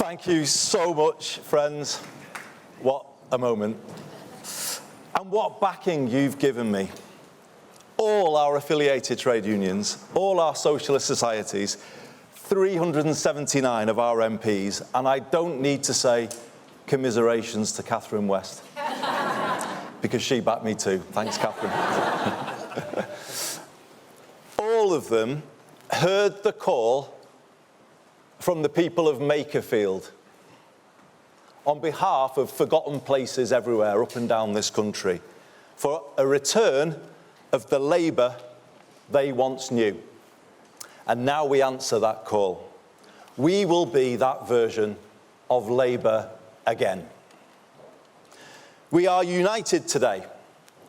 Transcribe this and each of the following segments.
Thank you so much, friends. What a moment. And what backing you've given me. All our affiliated trade unions, all our socialist societies, 379 of our MPs, and I don't need to say commiserations to Catherine West, because she backed me too. Thanks, Catherine. All of them heard the call from the people of Makerfield on behalf of forgotten places everywhere up and down this country for a return of the Labour they once knew. And now we answer that call. We will be that version of Labour again. We are united today,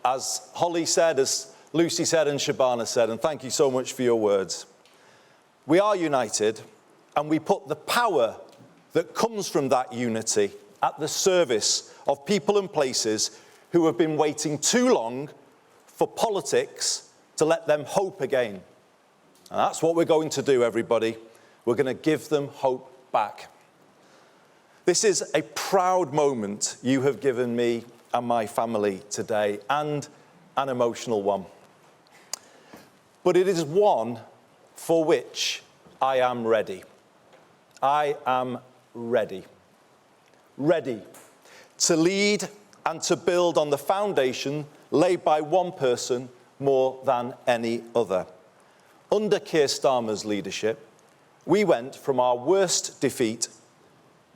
as Holly said, as Lucy said and Shabana said, and thank you so much for your words. We are united, and we put the power that comes from that unity at the service of people and places who have been waiting too long for politics to let them hope again. And that's what we're going to do, everybody. We're going to give them hope back. This is a proud moment you have given me and my family today, and an emotional one. But it is one for which I am ready. I am ready. Ready to lead and to build on the foundation laid by one person more than any other. Under Keir Starmer's leadership, we went from our worst defeat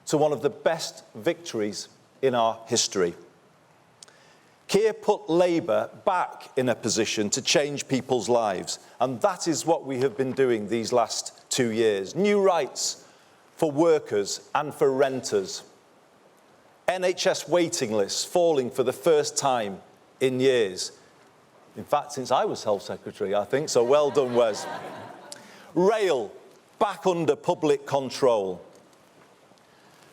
to one of the best victories in our history. Keir put Labour back in a position to change people's lives, and that is what we have been doing these last 2 years. New rights for workers and for renters. NHS waiting lists falling for the first time in years. In fact, since I was Health Secretary, I think, so well done, Wes. Rail back under public control.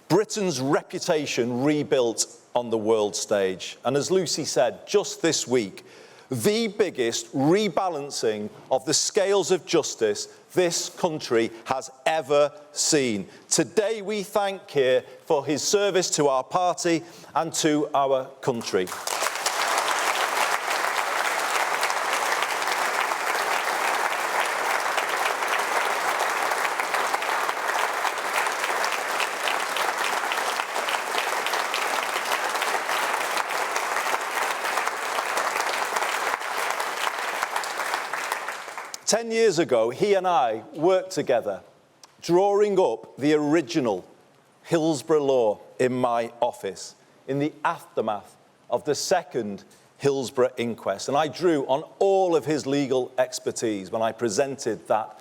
Britain's reputation rebuilt on the world stage. And as Lucy said, just this week, the biggest rebalancing of the scales of justice this country has ever seen. Today we thank Keir for his service to our party and to our country. Ten years ago, he and I worked together, drawing up the original Hillsborough law in my office in the aftermath of the second Hillsborough inquest. And I drew on all of his legal expertise when I presented that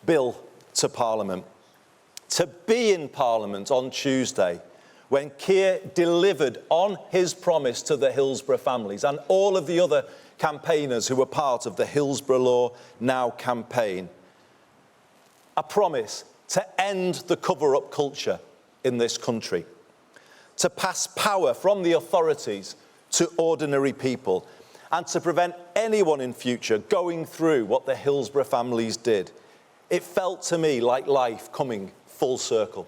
bill to Parliament. To be in Parliament on Tuesday, when Keir delivered on his promise to the Hillsborough families and all of the other campaigners who were part of the Hillsborough Law Now campaign. A promise to end the cover-up culture in this country, to pass power from the authorities to ordinary people, and to prevent anyone in future going through what the Hillsborough families did. It felt to me like life coming full circle.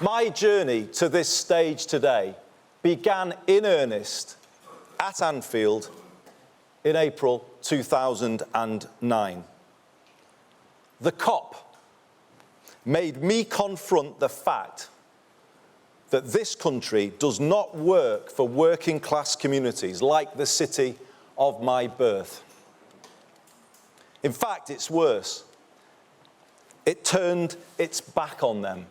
My journey to this stage today began in earnest at Anfield in April 2009. The COP made me confront the fact that this country does not work for working class communities like the city of my birth. In fact, it's worse. It turned its back on them.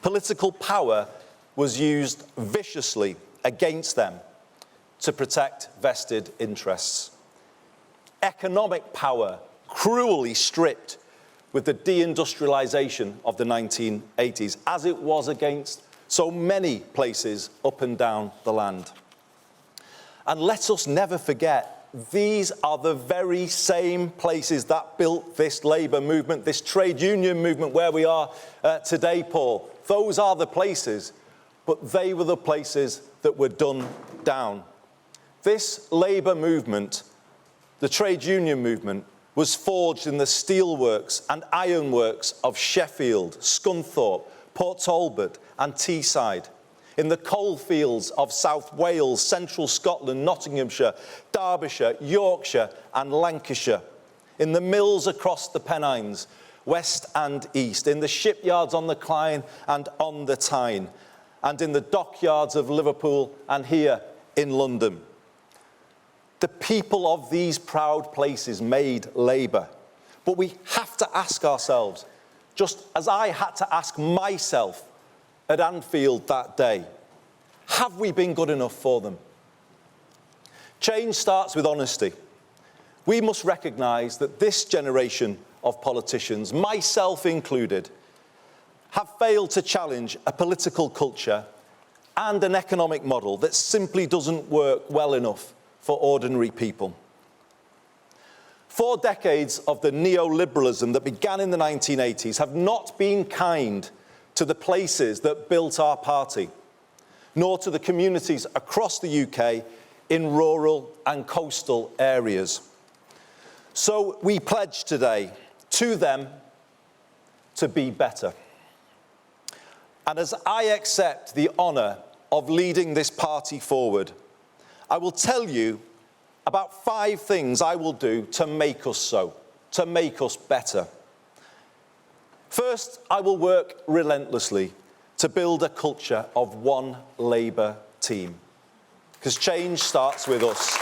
Political power was used viciously against them to protect vested interests. Economic power cruelly stripped with the deindustrialisation of the 1980s, as it was against so many places up and down the land. And let us never forget, these are the very same places that built this Labour movement, this trade union movement where we are today, Paul. Those are the places, but they were the places that were done down. This labour movement, the trade union movement, was forged in the steelworks and ironworks of Sheffield, Scunthorpe, Port Talbot and Teesside, in the coalfields of South Wales, Central Scotland, Nottinghamshire, Derbyshire, Yorkshire and Lancashire, in the mills across the Pennines, west and east, in the shipyards on the Clyde and on the Tyne, and in the dockyards of Liverpool and here in London. The people of these proud places made labour. But we have to ask ourselves, just as I had to ask myself at Anfield that day, have we been good enough for them? Change starts with honesty. We must recognise that this generation of politicians, myself included, have failed to challenge a political culture and an economic model that simply doesn't work well enough for ordinary people. 4 decades of the neoliberalism that began in the 1980s have not been kind to the places that built our party, nor to the communities across the UK in rural and coastal areas. So we pledge today to them to be better. And as I accept the honour of leading this party forward, I will tell you about 5 things I will do to make us so, to make us better. First, I will work relentlessly to build a culture of one Labour team, because change starts with us.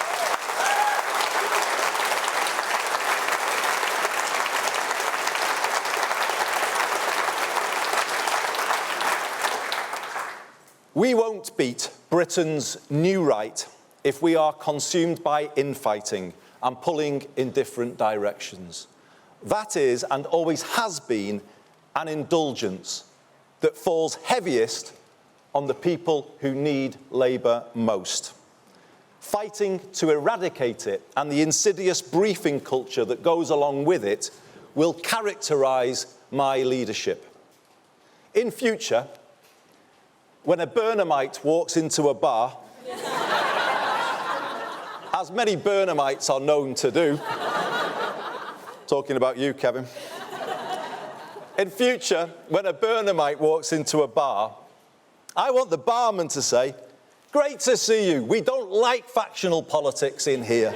We won't beat Britain's new right if we are consumed by infighting and pulling in different directions. That is, and always has been, an indulgence that falls heaviest on the people who need Labour most. Fighting to eradicate it and the insidious briefing culture that goes along with it will characterise my leadership. In future, when a Burnhamite walks into a bar, as many Burnhamites are known to do, talking about you, Kevin. In future, when a Burnhamite walks into a bar, I want the barman to say, "Great to see you. We don't like factional politics in here."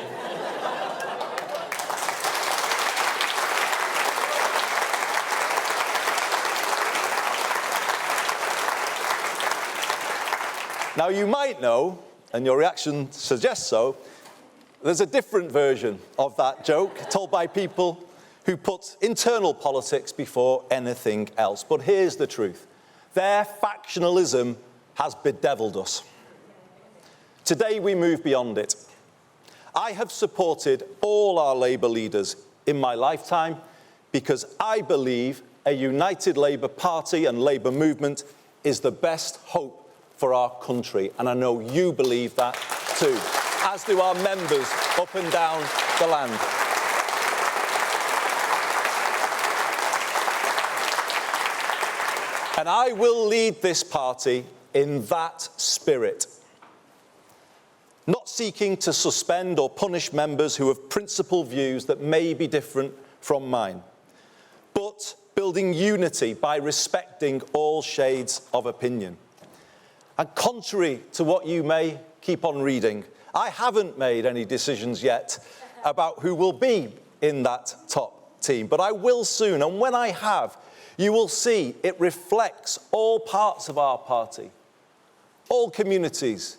Now, you might know, and your reaction suggests so, there's a different version of that joke told by people who put internal politics before anything else. But here's the truth. Their factionalism has bedevilled us. Today we move beyond it. I have supported all our Labour leaders in my lifetime because I believe a united Labour Party and Labour movement is the best hope for our country. And I know you believe that too, as do our members up and down the land. And I will lead this party in that spirit, not seeking to suspend or punish members who have principled views that may be different from mine, but building unity by respecting all shades of opinion. And contrary to what you may keep on reading, I haven't made any decisions yet about who will be in that top team, but I will soon. And when I have, you will see it reflects all parts of our party, all communities,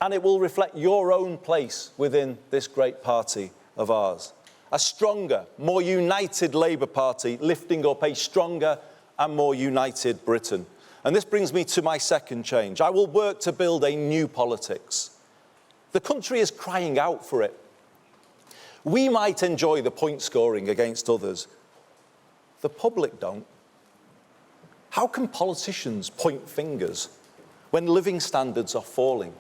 and it will reflect your own place within this great party of ours. A stronger, more united Labour Party lifting up a stronger and more united Britain. And this brings me to my second change. I will work to build a new politics. The country is crying out for it. We might enjoy the point scoring against others. The public don't. How can politicians point fingers when living standards are falling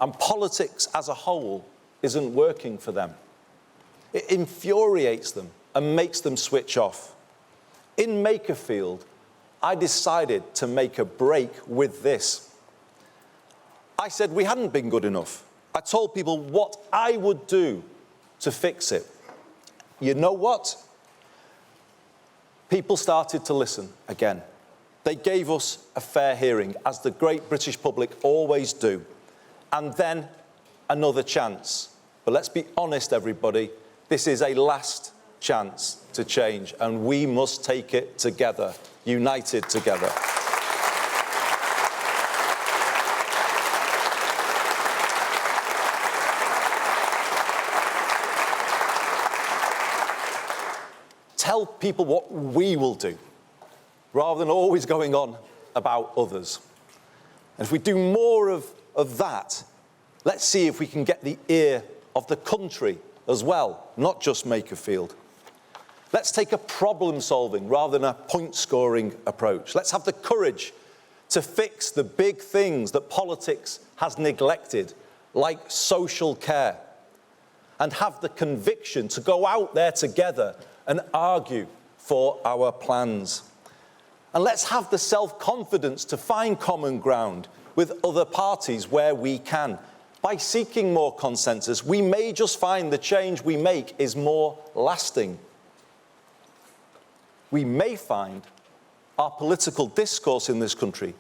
and politics as a whole isn't working for them? It infuriates them and makes them switch off. In Makerfield, I decided to make a break with this. I said we hadn't been good enough. I told people what I would do to fix it. You know what? People started to listen again. They gave us a fair hearing, as the great British public always do. And then another chance. But let's be honest, everybody, this is a last chance to change, and we must take it together, united together. Tell people what we will do, rather than always going on about others. And if we do more of that, let's see if we can get the ear of the country as well, not just Makerfield. Let's take a problem-solving rather than a point-scoring approach. Let's have the courage to fix the big things that politics has neglected, like social care, and have the conviction to go out there together and argue for our plans. And let's have the self-confidence to find common ground with other parties where we can. By seeking more consensus, we may just find the change we make is more lasting. We may find our political discourse in this country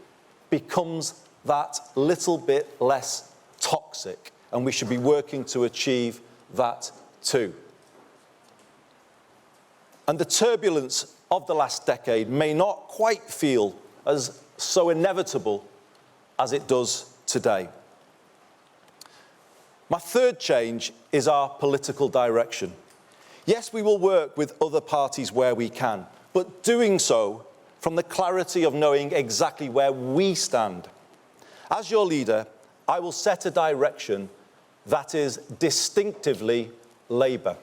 becomes that little bit less toxic, and we should be working to achieve that too. And the turbulence of the last decade may not quite feel as so inevitable as it does today. My third change is our political direction. Yes, we will work with other parties where we can, but doing so from the clarity of knowing exactly where we stand. As your leader, I will set a direction that is distinctively Labour.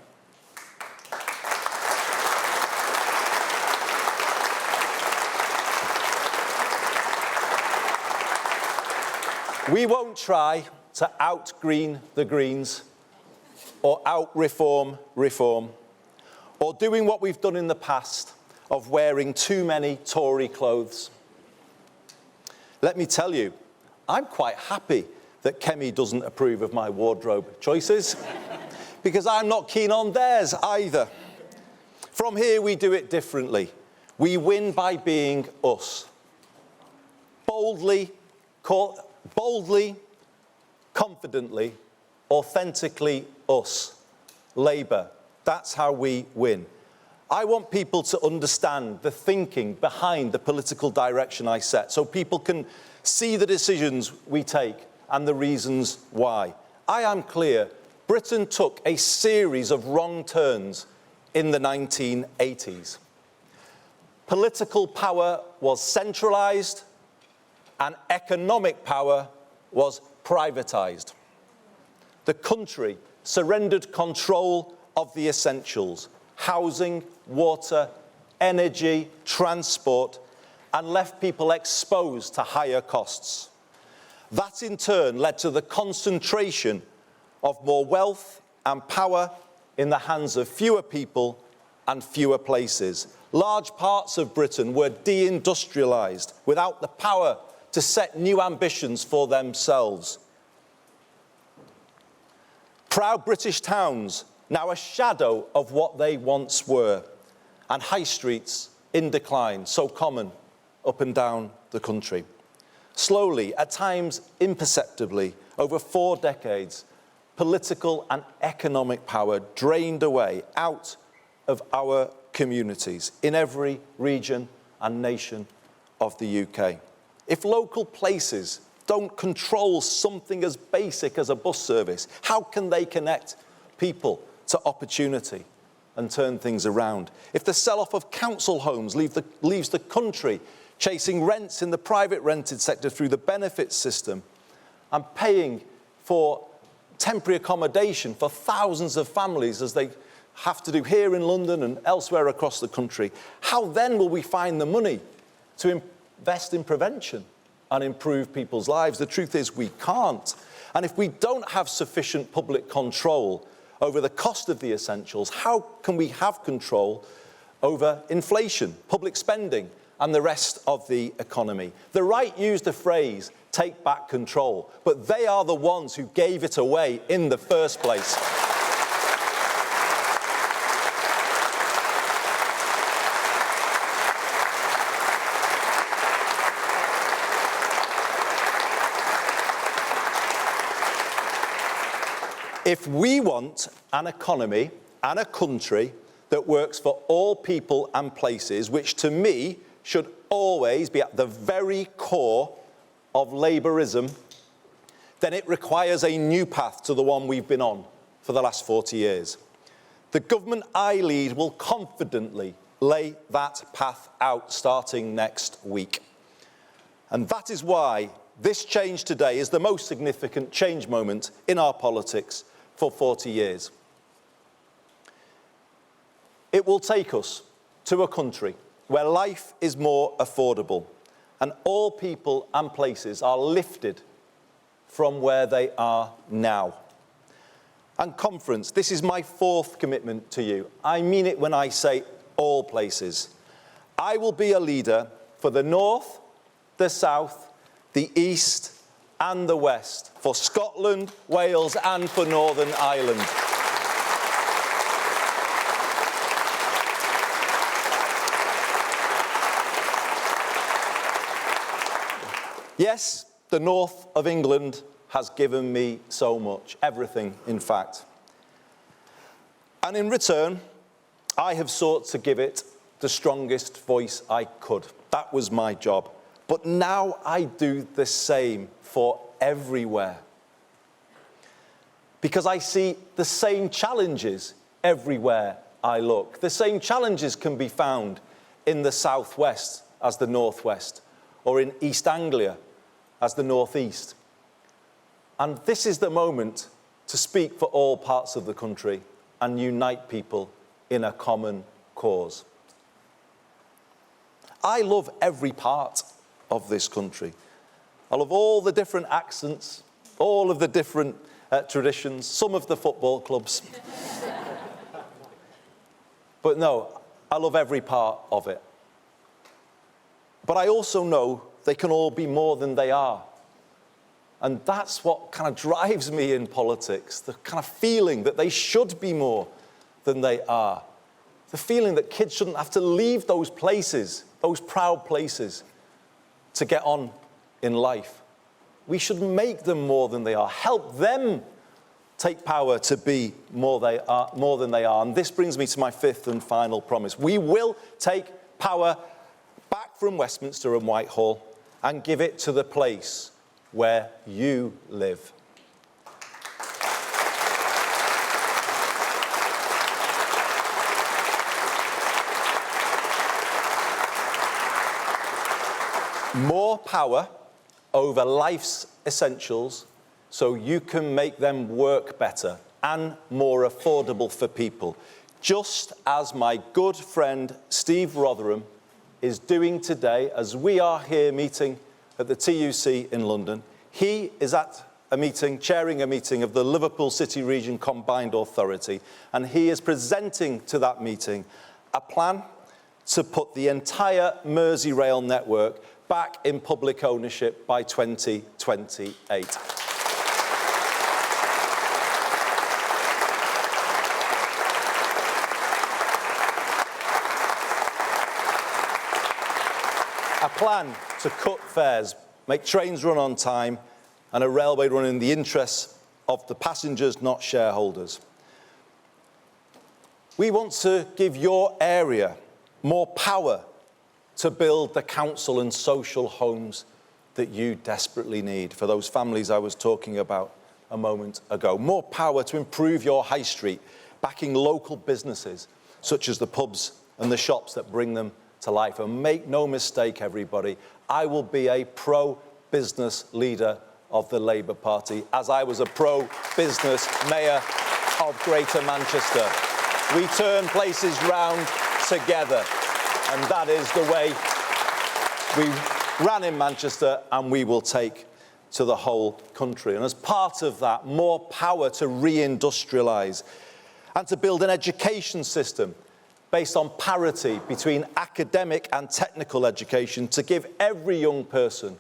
We won't try to out-green the Greens or out-reform reform, or doing what we've done in the past of wearing too many Tory clothes. Let me tell you, I'm quite happy that Kemi doesn't approve of my wardrobe choices, because I'm not keen on theirs either. From here, we do it differently. We win by being us. Boldly, confidently, authentically us. Labour. That's how we win. I want people to understand the thinking behind the political direction I set, so people can see the decisions we take and the reasons why. I am clear, Britain took a series of wrong turns in the 1980s. Political power was centralised and economic power was privatised. The country surrendered control of the essentials: housing, water, energy, transport, and left people exposed to higher costs. That in turn led to the concentration of more wealth and power in the hands of fewer people and fewer places. Large parts of Britain were deindustrialised without the power to set new ambitions for themselves. Proud British towns, now a shadow of what they once were, and high streets in decline, so common up and down the country. Slowly, at times imperceptibly, over 4 decades, political and economic power drained away out of our communities in every region and nation of the UK. If local places don't control something as basic as a bus service, how can they connect people to opportunity and turn things around? If the sell-off of council homes leaves the country chasing rents in the private rented sector through the benefits system and paying for temporary accommodation for thousands of families as they have to do here in London and elsewhere across the country, how then will we find the money to invest in prevention and improve people's lives? The truth is we can't. And if we don't have sufficient public control over the cost of the essentials, how can we have control over inflation, public spending, and the rest of the economy? The right used the phrase, take back control, but they are the ones who gave it away in the first place. If we want an economy and a country that works for all people and places, which to me should always be at the very core of Labourism, then it requires a new path to the one we've been on for the last 40 years. The government I lead will confidently lay that path out starting next week. And that is why this change today is the most significant change moment in our politics for 40 years. It will take us to a country where life is more affordable and all people and places are lifted from where they are now. And conference, this is my fourth commitment to you. I mean it when I say all places. I will be a leader for the North, the South, the East and the West, for Scotland, Wales and for Northern Ireland. Yes, the north of England has given me so much, everything, in fact. And in return, I have sought to give it the strongest voice I could. That was my job. But now I do the same for everywhere. Because I see the same challenges everywhere I look. The same challenges can be found in the southwest as the northwest, or in East Anglia as the northeast. And this is the moment to speak for all parts of the country and unite people in a common cause. I love every part of this country. I love all the different accents, all of the different traditions, some of the football clubs. But no, I love every part of it. But I also know they can all be more than they are. And that's what kind of drives me in politics, the kind of feeling that they should be more than they are. The feeling that kids shouldn't have to leave those places, those proud places, to get on in life. We should make them more than they are, help them take power to be more than they are. And this brings me to my fifth and final promise. We will take power back from Westminster and Whitehall and give it to the place where you live. More power over life's essentials so you can make them work better and more affordable for people, just as my good friend Steve Rotherham is doing today as we are here meeting at the TUC in London. He is at a meeting, chairing a meeting of the Liverpool City Region Combined Authority, and he is presenting to that meeting a plan to put the entire Merseyrail network back in public ownership by 2028. A plan to cut fares, make trains run on time, and a railway run in the interests of the passengers, not shareholders. We want to give your area more power to build the council and social homes that you desperately need for those families I was talking about a moment ago. More power to improve your high street, backing local businesses such as the pubs and the shops that bring them to life. And make no mistake, everybody, I will be a pro-business leader of the Labour Party, as I was a pro-business mayor of Greater Manchester. We turn places round together. And that is the way we ran in Manchester, and we will take to the whole country. And as part of that, more power to reindustrialise and to build an education system based on parity between academic and technical education to give every young person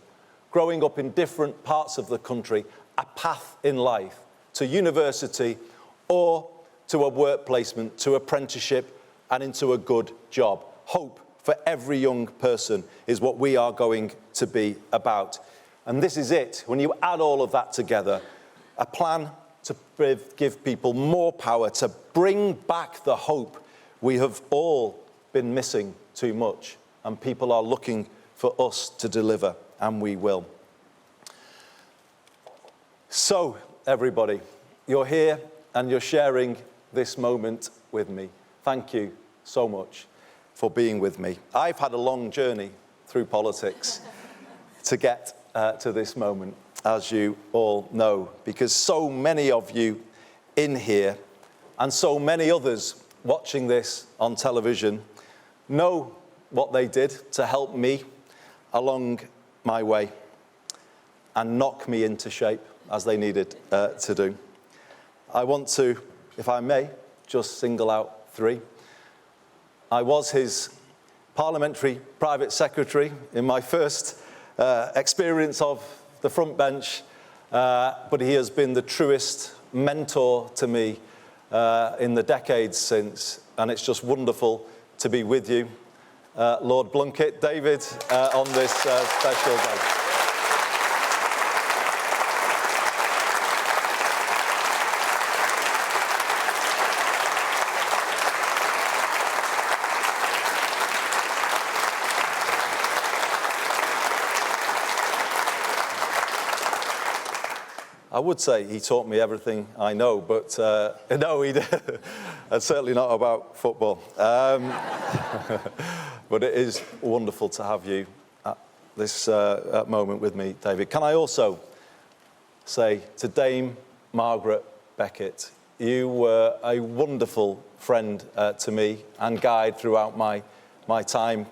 growing up in different parts of the country, a path in life to university or to a work placement, to apprenticeship and into a good job. Hope for every young person is what we are going to be about. And this is it. When you add all of that together, a plan to give people more power, to bring back the hope we have all been missing too much. And people are looking for us to deliver, and we will. So, everybody, you're here and you're sharing this moment with me. Thank you so much for being with me. I've had a long journey through politics to get to this moment, as you all know, because so many of you in here and so many others watching this on television know what they did to help me along my way and knock me into shape as they needed to do. I want to, if I may, just single out three. I was his parliamentary private secretary in my first experience of the front bench, but he has been the truest mentor to me in the decades since, and it's just wonderful to be with you, Lord Blunkett, David, on this special day. I would say he taught me everything I know, but no, he did. That's certainly not about football. But it is wonderful to have you at this moment with me, David. Can I also say to Dame Margaret Beckett, you were a wonderful friend to me and guide throughout my time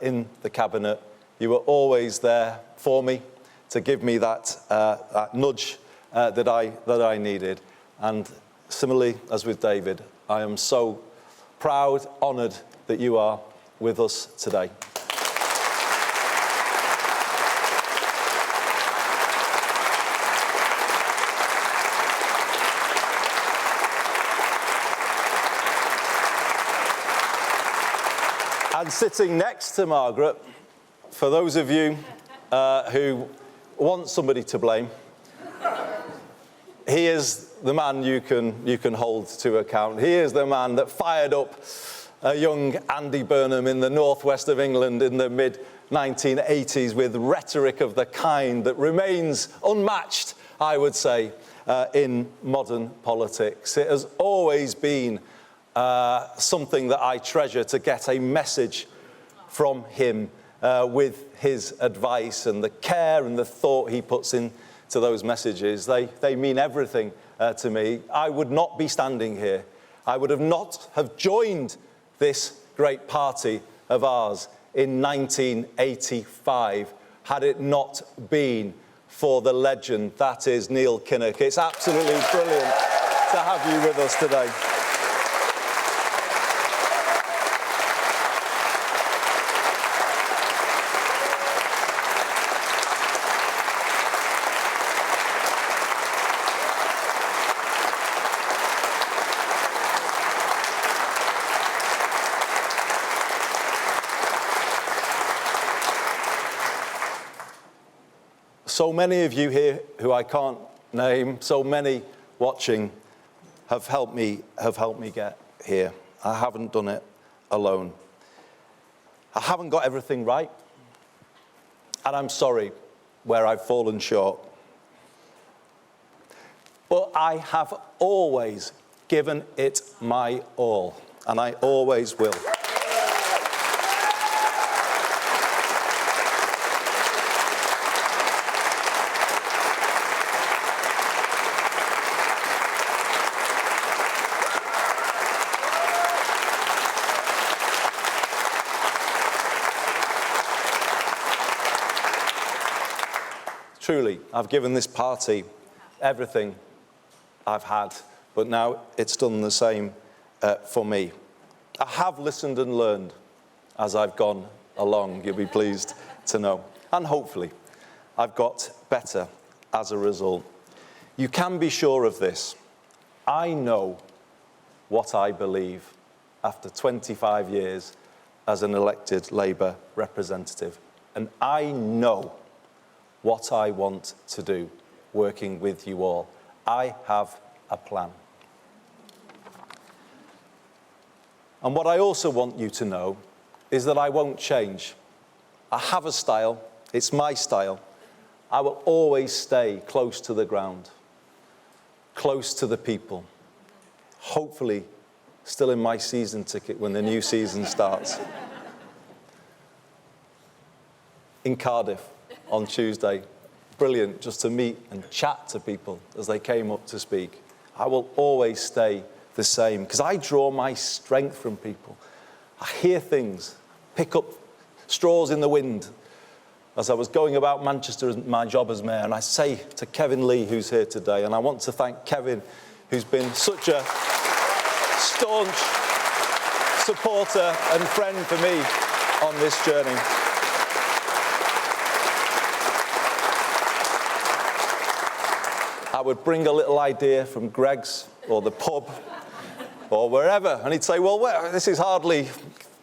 in the cabinet. You were always there for me to give me that nudge that I needed. And similarly, as with David, I am so proud, honoured that you are with us today. And sitting next to Margaret, for those of you who want somebody to blame, he is the man you can hold to account. He is the man that fired up a young Andy Burnham in the northwest of England in the mid-1980s with rhetoric of the kind that remains unmatched, I would say, in modern politics. It has always been something that I treasure to get a message from him with his advice and the care and the thought he puts into those messages. They mean everything to me. I would not be standing here. I would not have joined this great party of ours in 1985 had it not been for the legend that is Neil Kinnock. It's absolutely brilliant to have you with us today. So many of you here who I can't name, so many watching, have helped me get here. I haven't done it alone. I haven't got everything right, and I'm sorry where I've fallen short. But I have always given it my all, and I always will. Truly, I've given this party everything I've had, but now it's done the same for me. I have listened and learned as I've gone along, you'll be pleased to know. And hopefully, I've got better as a result. You can be sure of this. I know what I believe after 25 years as an elected Labour representative. And I know what I want to do working with you all. I have a plan. And what I also want you to know is that I won't change. I have a style. It's my style. I will always stay close to the ground, close to the people. Hopefully, still in my season ticket when the new season starts. In Cardiff on Tuesday. Brilliant just to meet and chat to people as they came up to speak. I will always stay the same because I draw my strength from people. I hear things, pick up straws in the wind as I was going about Manchester as my job as mayor, and I say to Kevin Lee, who's here today, and I want to thank Kevin, who's been such a staunch supporter and friend for me on this journey. I would bring a little idea from Greg's or the pub or wherever, and he'd say, well, this is hardly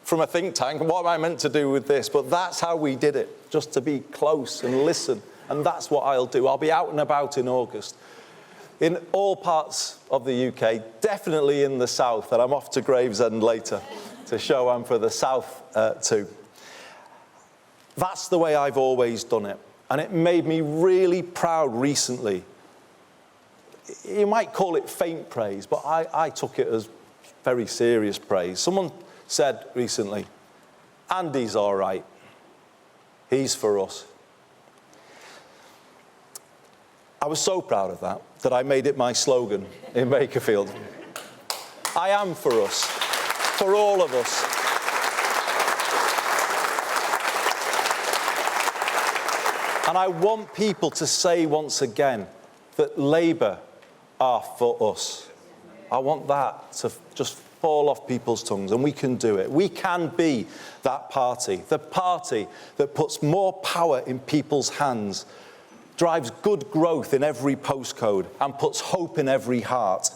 from a think tank, what am I meant to do with this? But that's how we did it, just to be close and listen, and that's what I'll do. I'll be out and about in August, in all parts of the UK, definitely in the south, and I'm off to Gravesend later to show I'm for the south too. That's the way I've always done it, and it made me really proud recently. You might call it faint praise, but I took it as very serious praise. Someone said recently, Andy's all right. He's for us. I was so proud of that I made it my slogan in Bakerfield. I am for us, for all of us. And I want people to say once again that Labour are for us. I want that to just fall off people's tongues, and we can do it. We can be that party, the party that puts more power in people's hands, drives good growth in every postcode, and puts hope in every heart,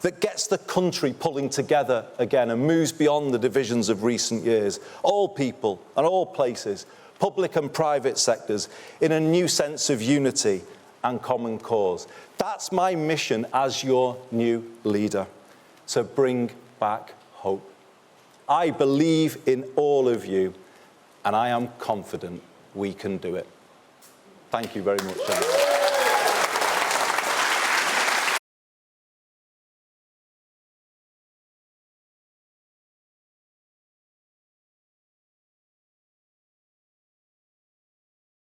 that gets the country pulling together again and moves beyond the divisions of recent years. All people and all places, public and private sectors, in a new sense of unity and common cause. That's my mission as your new leader, to bring back hope. I believe in all of you, and I am confident we can do it. Thank you very much, everyone.